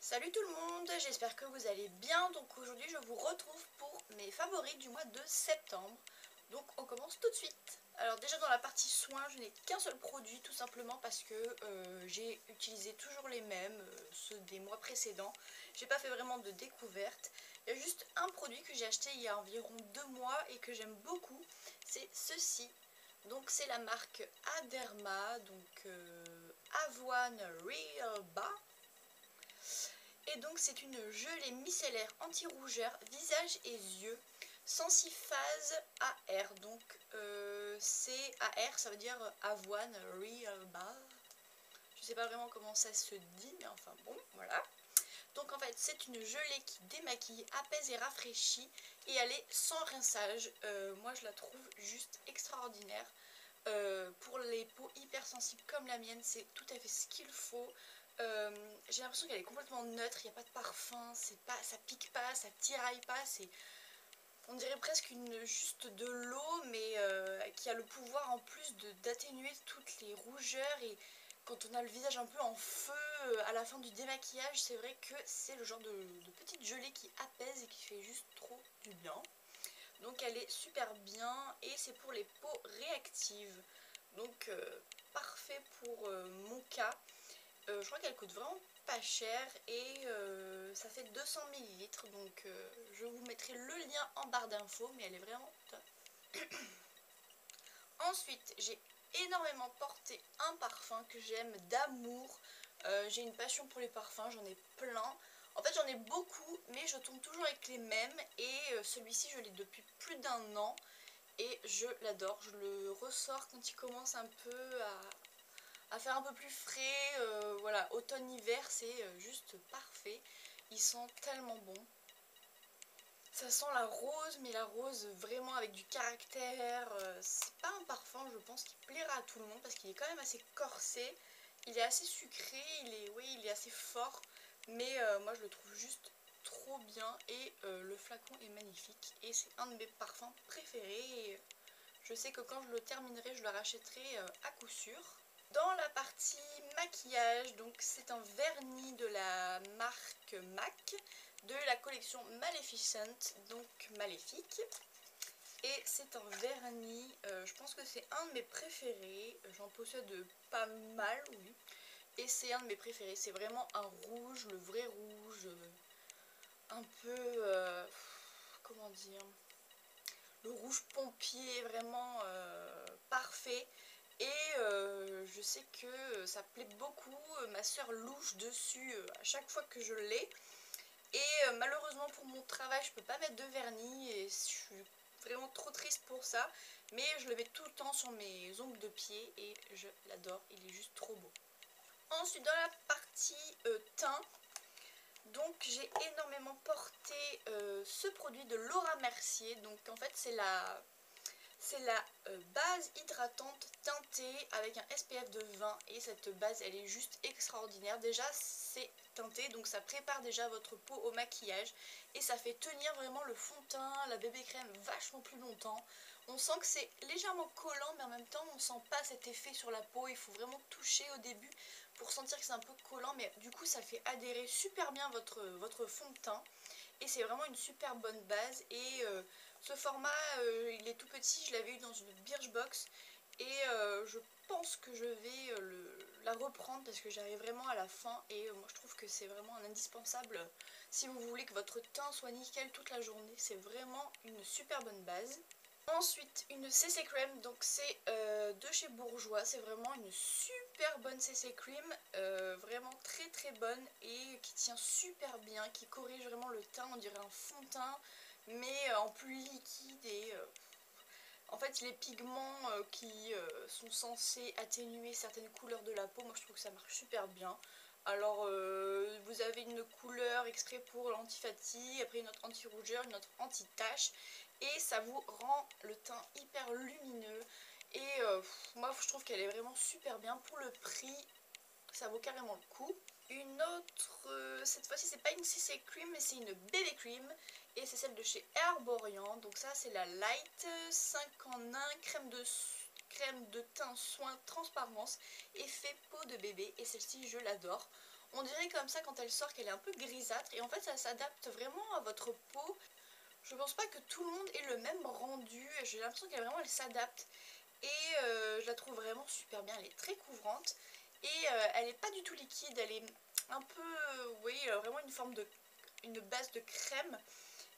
Salut tout le monde, j'espère que vous allez bien. Donc aujourd'hui je vous retrouve pour mes favoris du mois de septembre. Donc on commence tout de suite. Alors déjà dans la partie soins, je n'ai qu'un seul produit tout simplement parce que j'ai utilisé toujours les mêmes, ceux des mois précédents. J'ai pas fait vraiment de découverte. Il y a juste un produit que j'ai acheté il y a environ 2 mois et que j'aime beaucoup. C'est ceci. Donc c'est la marque Aderma, donc Avoine Real Bas. Et donc c'est une gelée micellaire anti-rougeur, visage et yeux, Sensiphase AR. Donc c'est AR, ça veut dire avoine real bar. Je sais pas vraiment comment ça se dit, mais enfin bon, voilà. Donc en fait c'est une gelée qui démaquille, apaise et rafraîchit, et elle est sans rinçage. Moi je la trouve juste extraordinaire. Pour les peaux hypersensibles comme la mienne, c'est tout à fait ce qu'il faut. J'ai l'impression qu'elle est complètement neutre, il n'y a pas de parfum, ça pique pas, ça tiraille pas, on dirait presque juste de l'eau, mais qui a le pouvoir en plus d'atténuer toutes les rougeurs. Et quand on a le visage un peu en feu à la fin du démaquillage, c'est vrai que c'est le genre de petite gelée qui apaise et qui fait juste trop du bien. Donc elle est super bien et c'est pour les peaux réactives. Donc parfait pour mon cas. Je crois qu'elle coûte vraiment pas cher et ça fait 200 ml. Donc je vous mettrai le lien en barre d'infos, mais elle est vraiment top. Ensuite, j'ai énormément porté un parfum que j'aime d'amour. J'ai une passion pour les parfums, j'en ai plein. En fait j'en ai beaucoup, mais je tombe toujours avec les mêmes. Et celui-ci je l'ai depuis plus d'1 an. Et je l'adore, je le ressors quand il commence un peu à faire un peu plus frais. Voilà, automne-hiver, c'est juste parfait. Il sent tellement bon. Ça sent la rose, mais la rose vraiment avec du caractère. C'est pas un parfum, je pense, qui plaira à tout le monde parce qu'il est quand même assez corsé. Il est assez sucré, oui, il est assez fort. Mais moi, je le trouve juste trop bien. Et le flacon est magnifique. Et c'est un de mes parfums préférés. Et je sais que quand je le terminerai, je le rachèterai à coup sûr. Dans la partie maquillage, donc c'est un vernis de la marque MAC de la collection Maleficent, donc maléfique. Et c'est un vernis, je pense que c'est un de mes préférés, j'en possède pas mal, oui. Et c'est un de mes préférés, c'est vraiment un rouge, le vrai rouge, un peu, comment dire, le rouge pompier, vraiment parfait. Et je sais que ça plaît beaucoup, ma soeur louche dessus à chaque fois que je l'ai. Et malheureusement pour mon travail je peux pas mettre de vernis et je suis vraiment trop triste pour ça. Mais je le mets tout le temps sur mes ongles de pied et je l'adore, il est juste trop beau. Ensuite dans la partie teint, donc j'ai énormément porté ce produit de Laura Mercier. Donc en fait c'est la base hydratante teintée avec un SPF de 20 et cette base elle est juste extraordinaire. Déjà c'est teinté donc ça prépare déjà votre peau au maquillage et ça fait tenir vraiment le fond de teint, la bébé crème vachement plus longtemps. On sent que c'est légèrement collant mais en même temps on sent pas cet effet sur la peau, il faut vraiment toucher au début pour sentir que c'est un peu collant, mais du coup ça fait adhérer super bien votre fond de teint. Et c'est vraiment une super bonne base. Et ce format, il est tout petit, je l'avais eu dans une Birchbox. Et je pense que je vais la reprendre parce que j'arrive vraiment à la fin. Et moi je trouve que c'est vraiment un indispensable si vous voulez que votre teint soit nickel toute la journée. C'est vraiment une super bonne base. Ensuite, une CC Cream, donc c'est de chez Bourjois, c'est vraiment une super bonne CC Cream, vraiment très très bonne et qui tient super bien, qui corrige vraiment le teint, on dirait un fond de teint, mais en plus liquide. Et en fait les pigments qui sont censés atténuer certaines couleurs de la peau, moi je trouve que ça marche super bien. Alors vous avez une couleur extrait pour l'anti-fatigue, après une autre anti-rougeur, une autre anti-tache et ça vous rend le teint hyper lumineux. Et moi je trouve qu'elle est vraiment super bien pour le prix, ça vaut carrément le coup. Une autre, cette fois-ci c'est pas une CC Cream mais c'est une BB Cream et c'est celle de chez Herborian. Donc ça c'est la Light 5 en 1 crème de teint soin transparence effet peau de bébé et celle-ci je l'adore. On dirait comme ça quand elle sort qu'elle est un peu grisâtre et en fait ça s'adapte vraiment à votre peau. Je pense pas que tout le monde ait le même rendu, j'ai l'impression qu'elle s'adapte et je la trouve vraiment super bien, elle est très couvrante et elle est pas du tout liquide, elle est un peu, vous voyez, vraiment une base de crème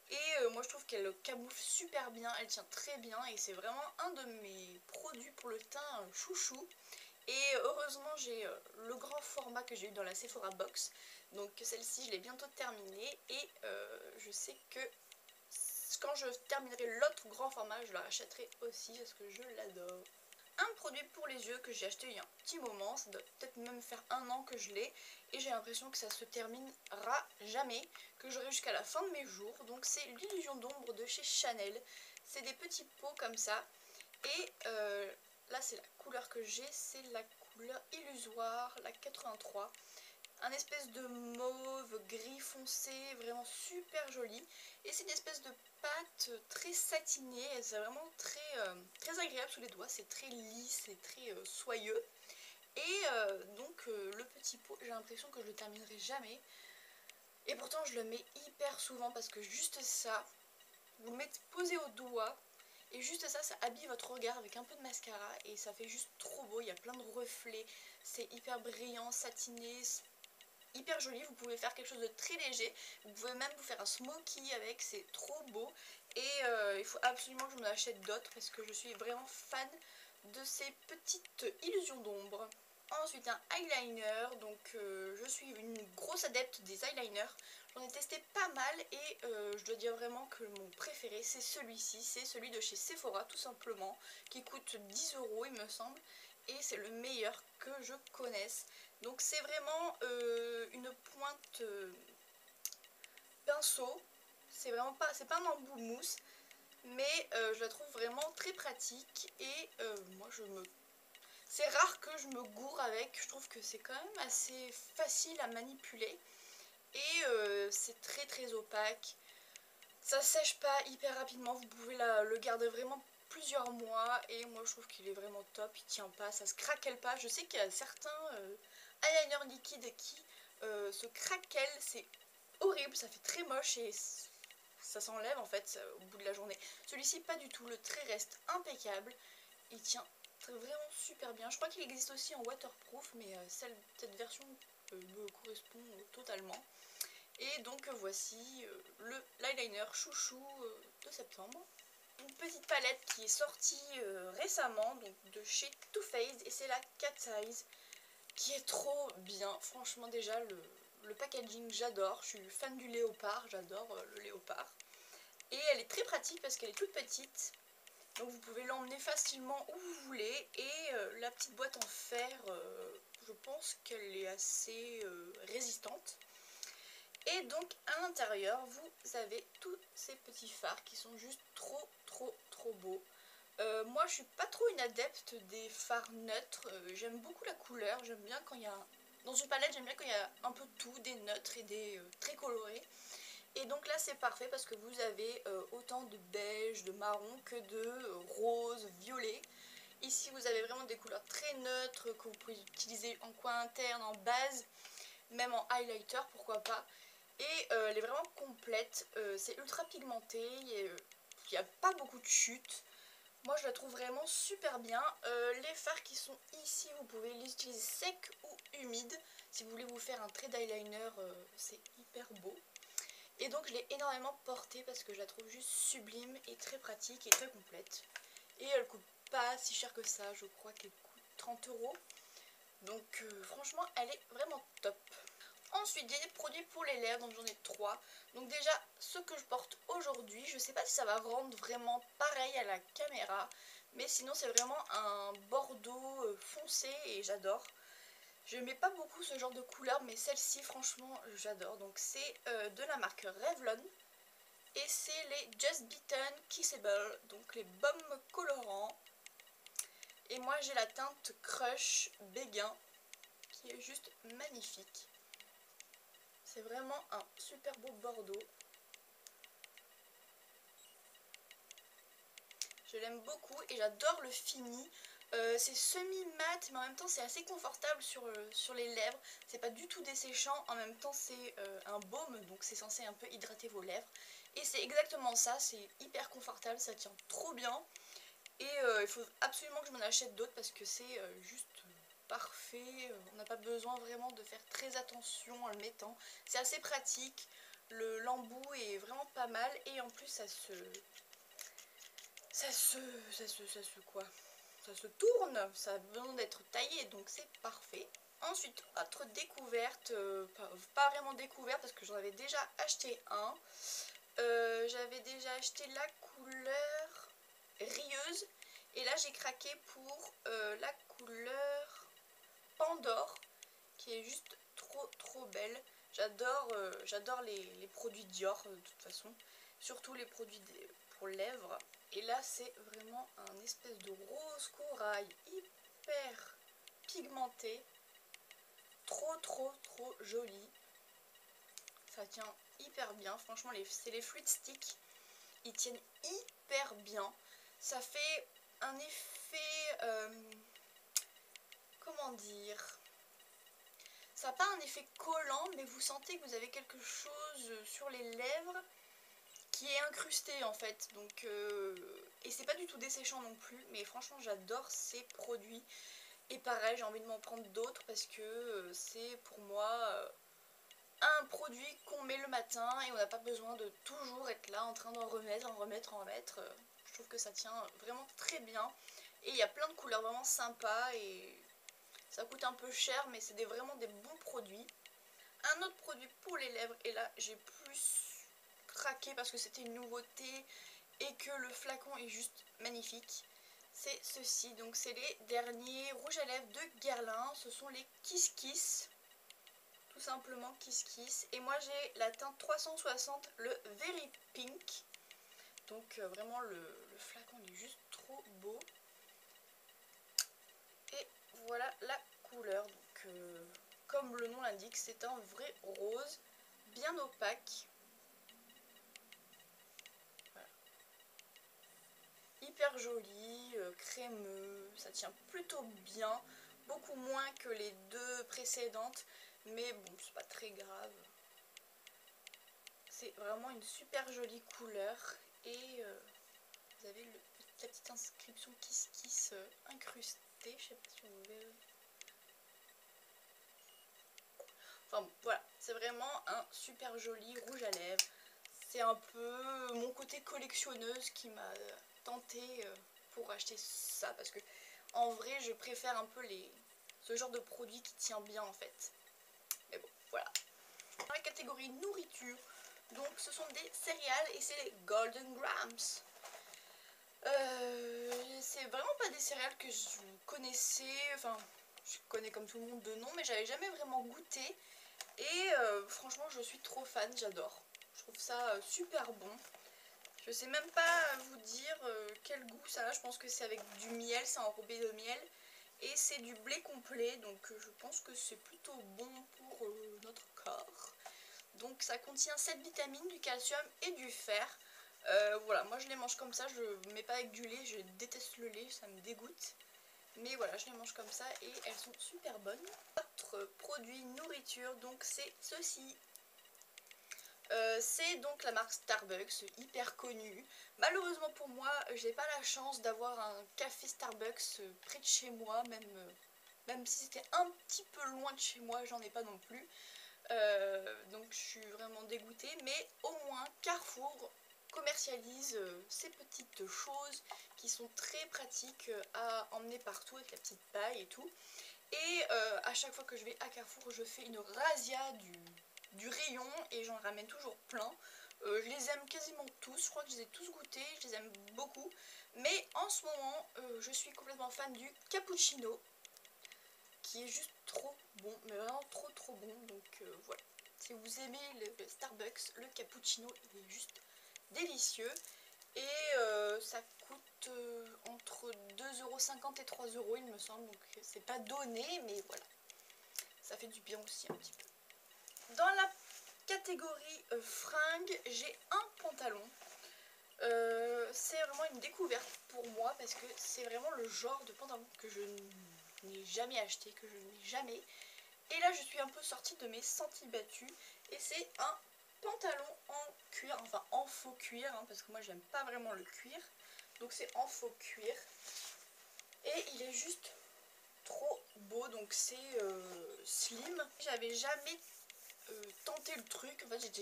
et moi je trouve qu'elle camoufle super bien, elle tient très bien et c'est vraiment un de mes produits pour le teint chouchou. Et heureusement j'ai le grand format que j'ai eu dans la Sephora Box, donc celle-ci je l'ai bientôt terminée et je sais que quand je terminerai l'autre grand format je la rachèterai aussi parce que je l'adore. Un produit pour les yeux que j'ai acheté il y a un petit moment, ça doit peut-être même faire 1 an que je l'ai et j'ai l'impression que ça se terminera jamais, que j'aurai jusqu'à la fin de mes jours. Donc c'est l'illusion d'ombre de chez Chanel, c'est des petits pots comme ça et là c'est la couleur que j'ai, c'est la couleur illusoire, la 83. Un espèce de mauve gris foncé, vraiment super joli. Et c'est une espèce de pâte très satinée, c'est vraiment très agréable sous les doigts, c'est très lisse, c'est très soyeux. Et donc le petit pot, j'ai l'impression que je le terminerai jamais. Et pourtant je le mets hyper souvent parce que juste ça, vous le mettez posé au doigt. Et juste ça, ça habille votre regard avec un peu de mascara et ça fait juste trop beau, il y a plein de reflets, c'est hyper brillant, satiné, hyper joli. Vous pouvez faire quelque chose de très léger, vous pouvez même vous faire un smoky avec, c'est trop beau. Et il faut absolument que je m'en achète d'autres parce que je suis vraiment fan de ces petites illusions d'ombre. Ensuite un eyeliner, donc je suis une grosse adepte des eyeliners. J'en ai testé pas mal et je dois dire vraiment que mon préféré c'est celui-ci, c'est celui de chez Sephora tout simplement, qui coûte 10 € il me semble, et c'est le meilleur que je connaisse. Donc c'est vraiment une pointe pinceau, c'est vraiment pas, c'est pas un embout mousse, mais je la trouve vraiment très pratique et moi c'est rare que je me gourre avec, je trouve que c'est quand même assez facile à manipuler et c'est très opaque, ça sèche pas hyper rapidement, vous pouvez le garder vraiment plusieurs mois et moi je trouve qu'il est vraiment top, il tient pas, ça se craquelle pas. Je sais qu'il y a certains eyeliners liquides qui se craquellent, c'est horrible, ça fait très moche et ça s'enlève en fait au bout de la journée. Celui-ci pas du tout, le trait reste impeccable, il tient vraiment super bien. Je crois qu'il existe aussi en waterproof mais cette version me correspond totalement. Et donc voici l'eyeliner chouchou de septembre. Une petite palette qui est sortie récemment, donc de chez Too Faced, et c'est la Cat Size, qui est trop bien. Franchement déjà le packaging j'adore, je suis fan du léopard, j'adore le léopard. Et elle est très pratique parce qu'elle est toute petite, donc vous pouvez l'emmener facilement où vous voulez. Et la petite boîte en fer, je pense qu'elle est assez résistante. Et donc à l'intérieur vous avez tous ces petits fards qui sont juste trop beaux. Moi je suis pas trop une adepte des fards neutres, j'aime beaucoup la couleur, j'aime bien quand il y a... Dans une palette j'aime bien quand il y a un peu de tout, des neutres et des très colorés. Et donc là c'est parfait parce que vous avez autant de beige, de marron que de rose, violet. Ici vous avez vraiment des couleurs très neutres que vous pouvez utiliser en coin interne, en base, même en highlighter pourquoi pas. Et elle est vraiment complète, c'est ultra pigmenté, il n'y a pas beaucoup de chutes. Moi je la trouve vraiment super bien. Les fards qui sont ici, vous pouvez les utiliser secs ou humides. Si vous voulez vous faire un trait d'eyeliner, c'est hyper beau. Et donc je l'ai énormément portée parce que je la trouve juste sublime et très pratique et très complète. Et elle coûte pas si cher que ça, je crois qu'elle coûte 30 €. Donc franchement elle est vraiment top. Ensuite j'ai des produits pour les lèvres, donc j'en ai 3. Donc déjà ce que je porte aujourd'hui, je sais pas si ça va rendre vraiment pareil à la caméra, mais sinon c'est vraiment un bordeaux foncé et j'adore. Je mets pas beaucoup ce genre de couleur, mais celle-ci franchement j'adore. Donc c'est de la marque Revlon et c'est les Just Beaten Kissable, donc les baumes colorants. Et moi j'ai la teinte Crush Béguin qui est juste magnifique. C'est vraiment un super beau bordeaux. Je l'aime beaucoup et j'adore le fini. C'est semi-mat, mais en même temps c'est assez confortable sur les lèvres. C'est pas du tout desséchant, en même temps c'est un baume, donc c'est censé un peu hydrater vos lèvres. Et c'est exactement ça, c'est hyper confortable, ça tient trop bien. Et il faut absolument que je m'en achète d'autres parce que c'est juste parfait. On n'a pas besoin vraiment de faire très attention en le mettant. C'est assez pratique, l'embout est vraiment pas mal et en plus ça se tourne, ça a besoin d'être taillé, donc c'est parfait. Ensuite, autre découverte, pas vraiment découverte parce que j'en avais déjà acheté un. J'avais déjà acheté la couleur rieuse et là j'ai craqué pour la couleur Pandore qui est juste trop belle. J'adore les produits Dior de toute façon, surtout les produits pour lèvres. Et là c'est vraiment un espèce de rose corail hyper pigmenté, trop joli. Ça tient hyper bien, franchement c'est les Fluid Stick, ils tiennent hyper bien. Ça fait un effet, comment dire, ça n'a pas un effet collant, mais vous sentez que vous avez quelque chose sur les lèvres qui est incrusté en fait. Donc, et c'est pas du tout desséchant non plus, mais franchement j'adore ces produits. Et pareil, j'ai envie de m'en prendre d'autres parce que c'est pour moi un produit qu'on met le matin et on n'a pas besoin de toujours être là en train d'en remettre, Je trouve que ça tient vraiment très bien. Et il y a plein de couleurs vraiment sympas et ça coûte un peu cher, mais c'est vraiment des bons produits. Un autre produit pour les lèvres, et là j'ai plus craqué parce que c'était une nouveauté et que le flacon est juste magnifique. C'est ceci, donc c'est les derniers rouges à lèvres de Guerlain, ce sont les Kiss Kiss. Tout simplement Kiss Kiss. Et moi j'ai la teinte 360, le Very Pink. Donc vraiment le flacon est juste trop beau. Et voilà la couleur. Donc comme le nom l'indique, c'est un vrai rose, bien opaque. Voilà. Hyper joli, crémeux, ça tient plutôt bien. Beaucoup moins que les deux précédentes. Mais bon, c'est pas très grave. C'est vraiment une super jolie couleur et vous avez la petite inscription Kiss Kiss incrustée, je sais pas si vous verrez. Enfin bon, voilà, c'est vraiment un super joli rouge à lèvres. C'est un peu mon côté collectionneuse qui m'a tenté pour acheter ça parce que en vrai je préfère un peu ce genre de produit qui tient bien en fait. Mais bon, voilà. Dans la catégorie nourriture, donc ce sont des céréales et c'est les Golden Grams. C'est vraiment pas des céréales que je connaissais, enfin je connais comme tout le monde de nom, mais j'avais jamais vraiment goûté. Et franchement je suis trop fan, j'adore. Je trouve ça super bon. Je sais même pas vous dire quel goût ça a, je pense que c'est avec du miel, c'est enrobé de miel. Et c'est du blé complet, donc je pense que c'est plutôt bon pour notre corps. Donc ça contient 7 vitamines, du calcium et du fer. Voilà, moi je les mange comme ça, je ne mets pas avec du lait, je déteste le lait, ça me dégoûte. Mais voilà, je les mange comme ça et elles sont super bonnes. Autre produit nourriture, donc c'est ceci. C'est donc la marque Starbucks, hyper connue. Malheureusement pour moi, j'ai pas la chance d'avoir un café Starbucks près de chez moi, même si c'était un petit peu loin de chez moi, j'en ai pas non plus. Donc je suis vraiment dégoûtée, mais au moins Carrefour commercialise ces petites choses qui sont très pratiques à emmener partout avec la petite paille et tout. Et à chaque fois que je vais à Carrefour, je fais une razzia du rayon et j'en ramène toujours plein. Je les aime quasiment tous, je crois que je les ai tous goûtés, je les aime beaucoup. Mais en ce moment, je suis complètement fan du cappuccino, qui est juste trop bon, mais vraiment trop bon. Donc voilà, si vous aimez le Starbucks, le cappuccino, il est juste délicieux. Et ça coûte entre 2,50 € et 3 € il me semble, donc c'est pas donné, mais voilà, ça fait du bien aussi un petit peu. Dans la catégorie fringues, j'ai un pantalon. C'est vraiment une découverte pour moi parce que c'est vraiment le genre de pantalon que je n'ai jamais acheté, que je n'ai jamais. Et là je suis un peu sortie de mes sentiers battus et c'est un pantalon en cuir, enfin en faux cuir, hein, parce que moi j'aime pas vraiment le cuir. Donc c'est en faux cuir et il est juste trop beau, donc c'est slim. J'avais jamais tenté le truc, en fait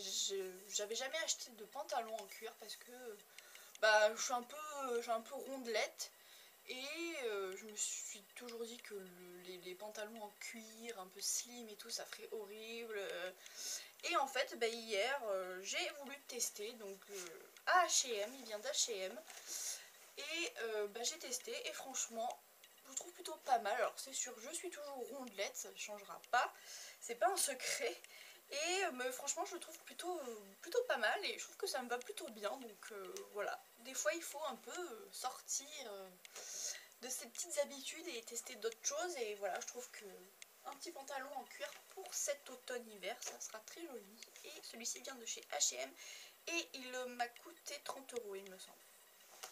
j'avais jamais acheté de pantalon en cuir parce que bah, je suis un peu rondelette et je me suis toujours dit que les pantalons en cuir un peu slim et tout ça ferait horrible. Et en fait bah, hier j'ai voulu tester, donc à H&M, il vient d'H&M et bah, j'ai testé et franchement je le trouve plutôt pas mal. Alors c'est sûr, je suis toujours rondelette, ça ne changera pas, c'est pas un secret. Et franchement je le trouve plutôt pas mal et je trouve que ça me va plutôt bien, donc voilà. Des fois il faut un peu sortir de ces petites habitudes et tester d'autres choses, et voilà, je trouve que un petit pantalon en cuir pour cet automne-hiver ça sera très joli. Et celui-ci vient de chez H&M et il m'a coûté 30 € il me semble.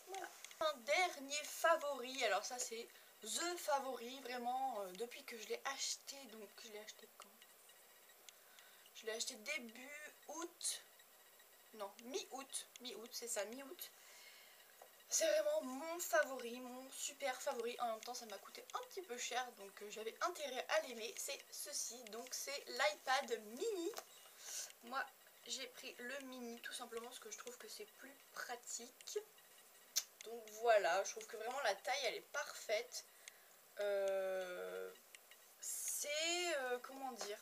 Voilà. Un dernier favori, alors ça c'est the favori vraiment depuis que je l'ai acheté, donc je l'ai acheté quand? Je l'ai acheté début août, non mi-août, c'est ça, mi-août. C'est vraiment mon favori, mon super favori. En même temps ça m'a coûté un petit peu cher, donc j'avais intérêt à l'aimer. C'est ceci, donc c'est l'iPad mini. Moi j'ai pris le mini tout simplement parce que je trouve que c'est plus pratique. Donc voilà, je trouve que vraiment la taille elle est parfaite. C'est comment dire,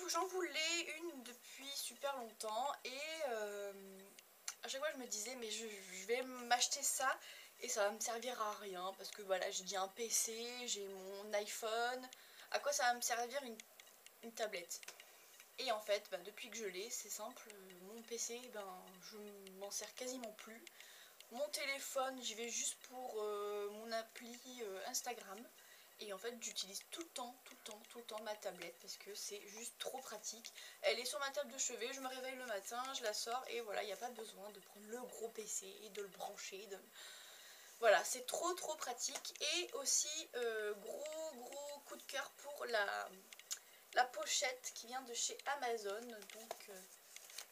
j'en voulais une depuis super longtemps et à chaque fois je me disais mais je vais m'acheter ça et ça va me servir à rien parce que voilà, j'ai un PC, j'ai mon iPhone, à quoi ça va me servir une tablette? Et en fait bah, depuis que je l'ai, c'est simple, mon PC ben, je m'en sers quasiment plus. Mon téléphone, j'y vais juste pour mon appli Instagram. Et en fait j'utilise tout le temps ma tablette parce que c'est juste trop pratique. Elle est sur ma table de chevet, je me réveille le matin, je la sors et voilà, il n'y a pas besoin de prendre le gros PC et de le brancher. Voilà, c'est trop pratique. Et aussi gros coup de cœur pour la pochette qui vient de chez Amazon, donc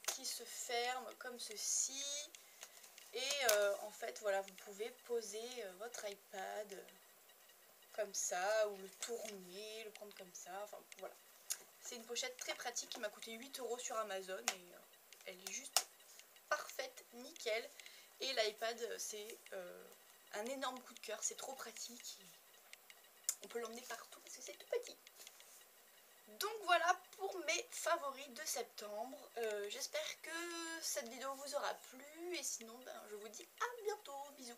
qui se ferme comme ceci. Et en fait voilà, vous pouvez poser votre iPad comme ça, ou le tourner, le prendre comme ça, enfin voilà. C'est une pochette très pratique qui m'a coûté 8 € sur Amazon et elle est juste parfaite, nickel. Et l'iPad c'est un énorme coup de cœur, c'est trop pratique. On peut l'emmener partout parce que c'est tout petit. Donc voilà pour mes favoris de septembre. J'espère que cette vidéo vous aura plu et sinon ben, je vous dis à bientôt, bisous.